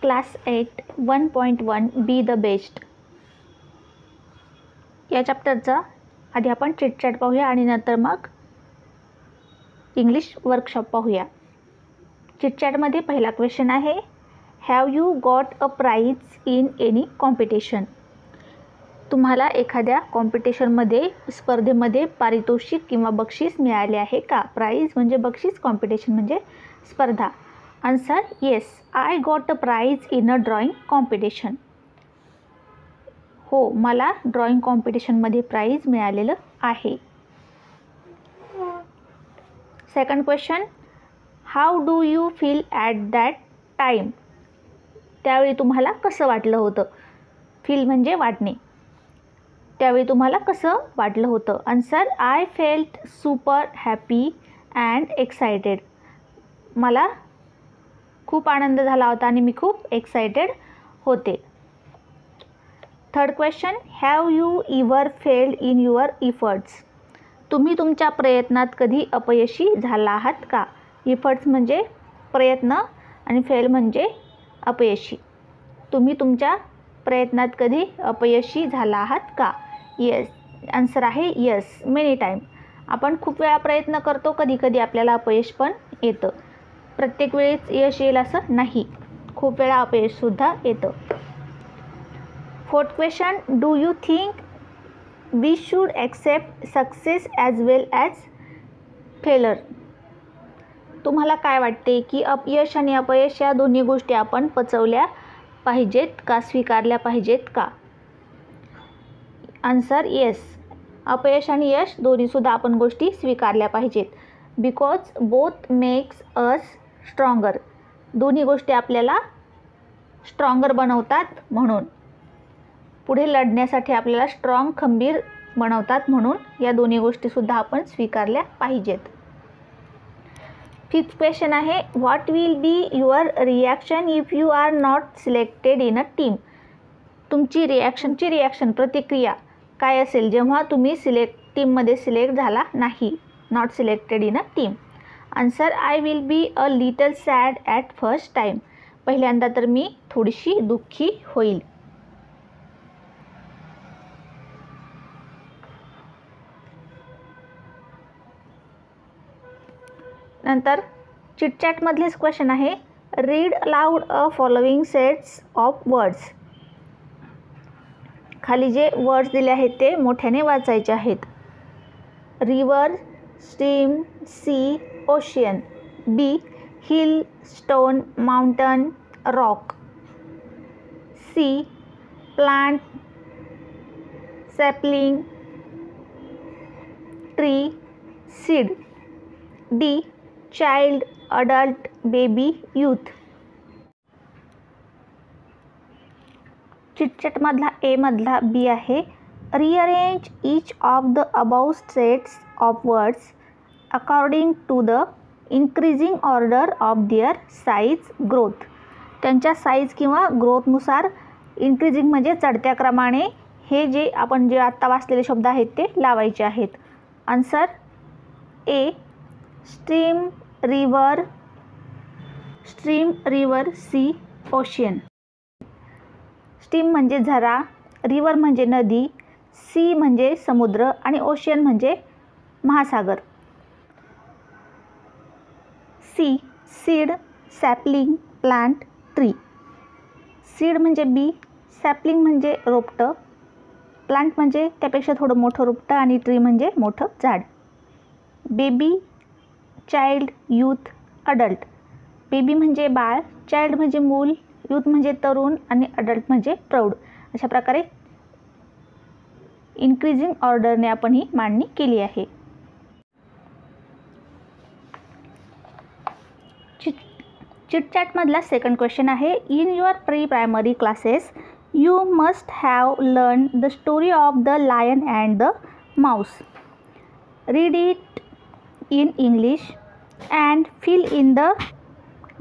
Class 8 1.1 B the best या चॅप्टरचा आधी आपण चिटचॅट पाहूया आणि नंतर मग इंग्लिश वर्कशॉप पाहूया. चिटचॅटमध्ये पहिला क्वेश्चन आहे, have you got a prize in any competition? तुम्हाला एखाद्या कॉम्पिटिशनमध्ये स्पर्धेमध्ये पारितोषिक किंवा बक्षीस मिळाले आहे का? प्राइज म्हणजे बक्षीस, कॉम्पिटिशन म्हणजे स्पर्धा. Answer yes, I got a prize in a drawing competition. हो, मला ड्रॉइंग कॉम्पिटिशनमध्ये प्राइज मिळालेलं आहे. Second question, how do you feel at that time? त्यावेळी तुम्हाला कसं वाटलं होतं? फील म्हणजे वाटणे. त्यावेळी तुम्हाला कसं वाटलं होतं? Answer I felt super happy and excited. मला खूप आनंद झाला होता आणि मी खूप एक्सायटेड होते. Third question, have you ever failed in your efforts? तुम्ही तुमच्या प्रयत्नात कधी अपयशी झाला आहात का? इफर्ट्स म्हणजे प्रयत्न आणि फेल म्हणजे अपयशी. तुम्ही तुमच्या प्रयत्नात कधी अपयशी झाला आहात का? येस, आन्सर आहे येस, मेनी टाईम. आपण खूप वेळा प्रयत्न करतो, कधी कधी आपल्याला अपयश पण येतं. प्रत्येक वेळेस यश येईल असं नाही, खूप वेळा अपयशसुद्धा येतं. Fourth question, do you think we should accept success as well as failure? तुम्हाला काय वाटते की अपयश आणि अपयश या दोन्ही गोष्टी आपण पचवल्या पाहिजेत का, स्वीकारल्या पाहिजेत का? आन्सर येस, अपयश आणि यश दोन्हीसुद्धा आपण गोष्टी स्वीकारल्या पाहिजेत. Because both makes us stronger. दोन्ही गोष्टी आपल्याला स्ट्रॉंगर बनवतात, म्हणून पुढे लढण्यासाठी आपल्याला स्ट्रॉंग, खंबीर बनवतात, म्हणून या दोन्ही गोष्टीसुद्धा आपण स्वीकारल्या पाहिजेत. फिफ्थ क्वेश्चन आहे, what will be your reaction if you are not selected in a team? तुमची रिॲक्शन प्रतिक्रिया काय असेल जेव्हा तुम्ही टीममध्ये सिलेक्ट झाला नाही, not selected in a team? Answer I will be a little sad at first time. पहिल्यांदा तर मी थोडीशी दुःखी होईल. नंतर चिटचॅटमधलेच क्वेश्चन आहे, read aloud a following sets of words. खाली जे वर्ड्स दिले आहेत ते मोठ्याने वाचायचे आहेत. River, stream, sea, ocean. B, hill, stone, mountain, rock. C, plant, sapling, tree, seed. D, child, adult, baby, youth. चिटचॅटमधला ए मधला बी आहे, rearrange each of the above sets of words according to the increasing order of their size growth. त्यांच्या size किंवा ग्रोथनुसार, increasing म्हणजे चढत्या क्रमाने, हे जे आपण जे आत्ता वाचलेले शब्द आहेत ते लावायचे आहेत. Answer A, stream, river, sea, ocean. Stream म्हणजे झरा, रिवर म्हणजे नदी, सी म्हणजे समुद्र आणि ओशियन म्हणजे महासागर. Sea, seed, sapling, plant, tree. Seed म्हणजे बी, सॅपलिंग म्हणजे रोपटं, प्लांट म्हणजे त्यापेक्षा थोडं मोठं रोपटं आणि ट्री म्हणजे मोठं झाड. Baby, child, youth, adult. Baby म्हणजे बाळ, चाइल्ड म्हणजे मूल, यूथ म्हणजे तरुण आणि अडल्ट म्हणजे प्रौढ. अशा प्रकारे इन्क्रीजिंग ऑर्डरने आपण ही मांडणी केली आहे. चिटचॅटमधला सेकंड क्वेश्चन आहे, in your pre primary classes you must have learn the story of the lion and the mouse. Read it in English and fill in the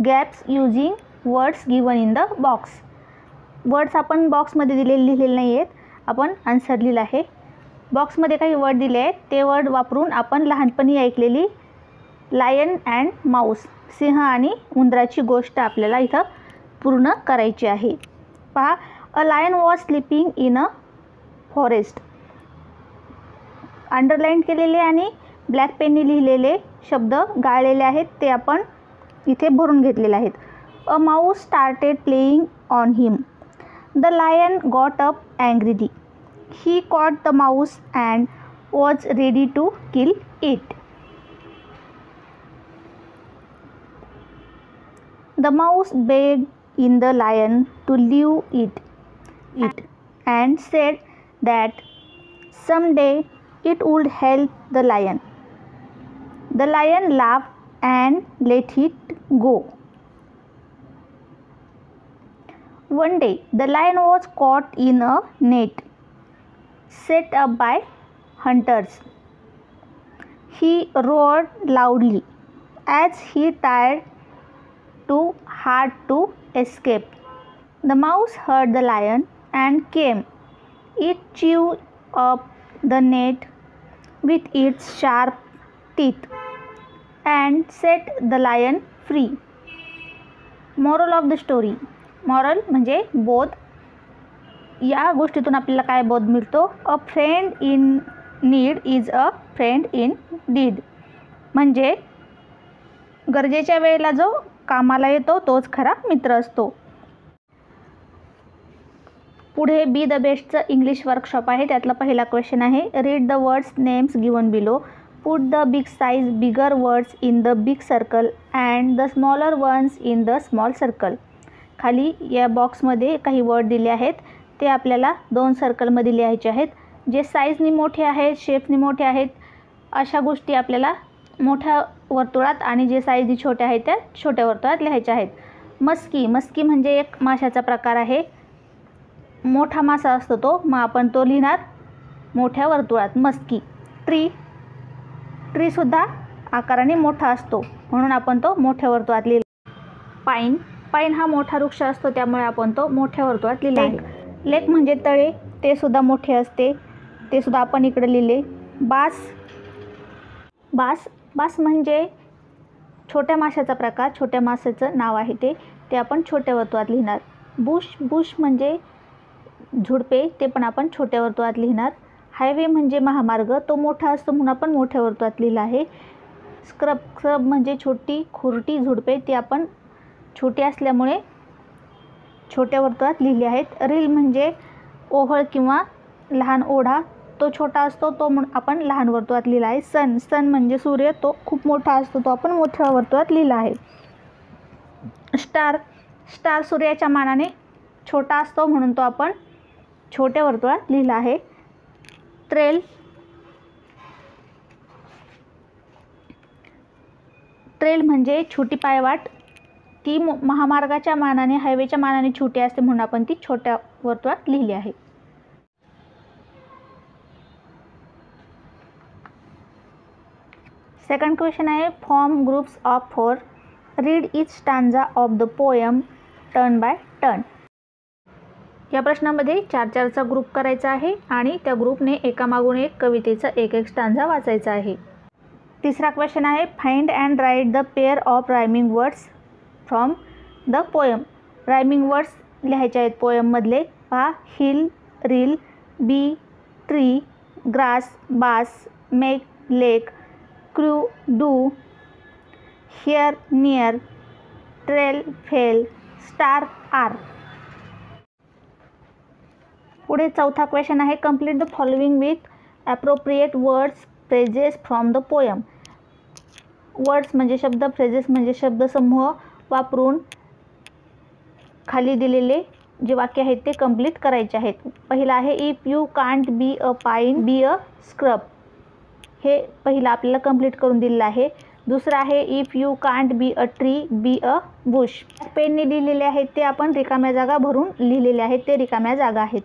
gaps using words given in the box. Words आपण बॉक्समध्ये लिहिलेले नाही आहेत, आपण answer लिहिलं आहे. बॉक्समध्ये काही वर्ड दिले आहेत, ते वर्ड वापरून आपण लहानपणी ऐकलेली लायन अँड माऊस, सिंह आणि उंदराची गोष्ट आपल्याला इथं पूर्ण करायची आहे. पहा, a lion was sleeping in a forest. Underline केलेले आणि ब्लॅक पेनने लिहिलेले शब्द गाळलेले आहेत, ते आपण इथे भरून घेतलेले आहेत. A mouse started playing on him. The lion got up angrily. He caught the mouse and was ready to kill it. The mouse begged in the lion to leave it and said that someday it would help the lion. The lion laughed and let it go. One day the lion was caught in a net set up by hunters. He roared loudly as he tried too hard to escape. The mouse heard the lion and came. It chewed up the net with its sharp teeth and set the lion free. Moral of the story. Moral म्हणजे बोध. या गोष्टीतून आपल्याला काय बोध मिळतो? अ friend in need is a friend in deed. म्हणजे गरजेच्या वेळेला जो कामाला येतो तोच खरा मित्र असतो. पुढे बी द बेस्टचं इंग्लिश वर्कशॉप आहे. त्यातला पहिला क्वेश्चन आहे, read the words names given below. Put the big size bigger words in the big circle and the smaller ones in the small circle. खाली या बॉक्समध्ये काही वर्ड दिले आहेत, ते आपल्याला 2 सर्कलमध्ये लिहायचे आहेत. जे साईजनी मोठे आहेत, शेपनी मोठे आहेत, अशा गोष्टी आपल्याला मोठ्या वर्तुळात आणि जे साईजनी छोट्या आहेत त्या छोट्या वर्तुळात लिहायच्या आहेत. मस्की. मस्की म्हणजे एक माशाचा प्रकार आहे. मोठा मासा असतो तो, मग आपण तो लिहिणार मोठ्या वर्तुळात, मस्की. ट्री. ट्रीसुद्धा आकाराने मोठा असतो, म्हणून आपण तो मोठ्या वर्तुळात लिहिला. पाईन. पाईन हा मोठा वृक्ष असतो, त्यामुळे आपण तो मोठ्या वर्तुळात लिहिला आहे. लेक म्हणजे तळे, ते सुद्धा मोठे असते, ते सुद्धा आपण इकडे लिहिले. बास. बास. बास म्हणजे छोट्या माशाचा प्रकार, छोट्या माशाचं नाव आहे ते आपण छोट्या वर्तुळात लिहिणार. बुश. बुश म्हणजे झुडपे, ते पण आपण छोट्या वर्तुळात लिहिणार. हायवे म्हणजे महामार्ग, तो मोठा असतो म्हणून आपण मोठ्या वर्तुळात लिहिला आहे. स्क्रब. स्क्रब म्हणजे छोटी खुरटी झुडपे, ती आपण छोटी असल्यामुळे छोट्या वर्तुळात लिहिली आहेत. रील म्हणजे ओहळ किंवा लहान ओढा, तो छोटा असतो, तो आपण लहान वर्तुळात लिहिला आहे. सन. सन म्हणजे सूर्य, तो खूप मोठा असतो, तो आपण मोठ्या वर्तुळात लिहिला आहे. स्टार. स्टार सूर्याच्या मानाने छोटा असतो, म्हणून तो आपण छोट्या वर्तुळात लिहिला आहे. ट्रेल. ट्रेल म्हणजे छोटी पायवाट, ती महामार्गाच्या मानाने, हायवेच्या मानाने छोटी असते, म्हणून आपण ती छोट्या वर्तुळात लिहिली आहे. सेकंड क्वेश्चन आहे, form groups of 4. Read each stanza of the poem turn by turn. या प्रश्नामध्ये 4-4चा ग्रुप करायचा आहे आणि त्या ग्रुपने एकामागून एक कवितेचा एक स्टांजा वाचायचा आहे. तिसरा क्वेश्चन आहे, find and write the pair of rhyming words from the poem. Rhyming words लिहायचे आहेत पोएममधले. पहा, hill, reel, bee, tree, grass, bass, make, lake, crew, do, hear, near, trail, fail, star, are. पुढे चौथा क्वेश्चन आहे, complete the following with appropriate words phrases from the poem. Words म्हणजे शब्द, phrases म्हणजे शब्दसमूह वापरून खाली दिलेले जे वाक्य आहेत ते कंप्लीट करायचे आहेत. पहिला आहे, if you can't be a pine be a scrub. हे पहिलं आपल्याला कंप्लीट करून दिलेलं आहे. दुसरं आहे, if you can't be a tree be a bush. पेनने लिहिलेले आहेत ते आपण रिकाम्या जागा भरून लिहिलेले आहेत, ते रिकाम्या जागा आहेत.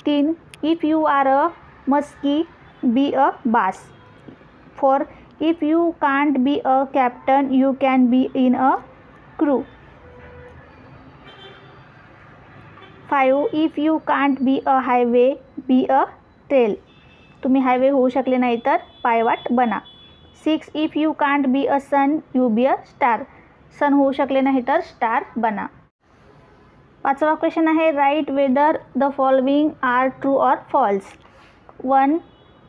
3, if you are a muskie be a bass. 4, if you can't be a captain you can be in a crew. 5, if you can't be a highway be a trail. तुम्ही हायवे होऊ शकले नाही तर पायवाट बना. 6, if you can't be a sun you be a star. Sun होऊ शकले नाही तर स्टार बना. 5वा क्वेश्चन आहे, write whether the following are true और false. 1.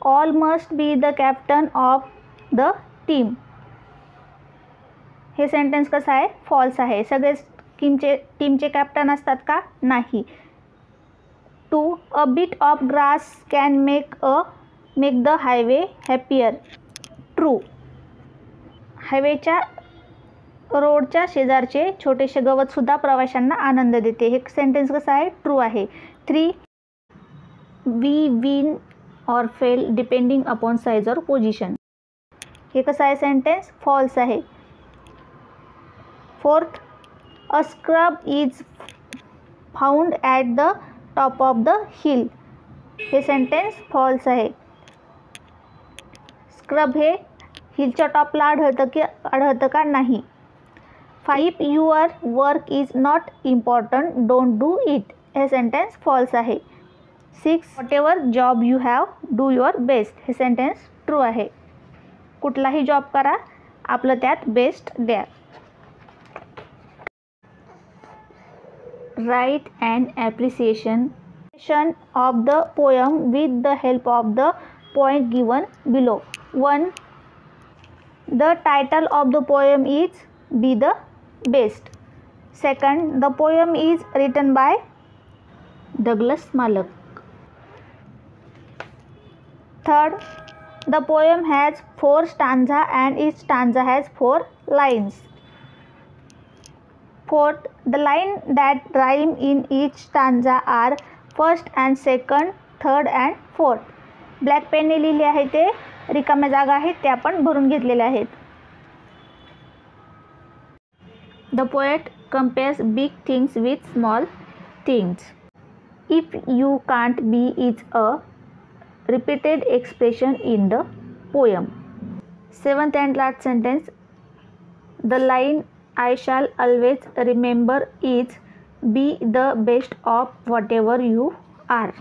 All must be the captain of the team. हे सेंटेन्स कसं आहे? फॉल्स आहे. सगळेच टीमचे कॅप्टन असतात का? नाही. 2. A bit of grass can make the highway happier. True. हायवेच्या रोडच्या शेजारचे छोटेसे गवतसुद्धा प्रवाशांना आनंद देते. हे सेंटेन्स कसं आहे? ट्रू आहे. 3. वी विन और फेल डिपेंडिंग अपॉन साइज और पोजिशन. हे कसं आहे सेंटेन्स? फॉल्स आहे. 4. A scrub is found at the top of the hill. हे सेंटेन्स फॉल्स आहे. स्क्रब हे हिलच्या टॉपला आढळतं का? नाही. 5. Your work is not important don't do it. हे सेंटेन्स फॉल्स आहे. 6. Whatever job you have do your best. हे सेंटेन्स ट्रू आहे. कुठलाही जॉब करा, आपलं त्यात बेस्ट द्या. Write and appreciation of the poem with the help of the point given below. 1. The title of the poem is be the best. 2. The poem is written by Douglas Malloch. 3. The poem has 4 stanza and each stanza has 4 lines. 4. The line that rhyme in each stanza are first and second, third and fourth. Black पेनने लिहिले आहे ते रिकाम्या जागा आहेत त्या आपण भरून घेतलेल्या आहेत. The poet compares big things with small things. If you can't be is a repeated expression in the poem. 7th and last sentence, the line I shall always remember is be the best of whatever you are.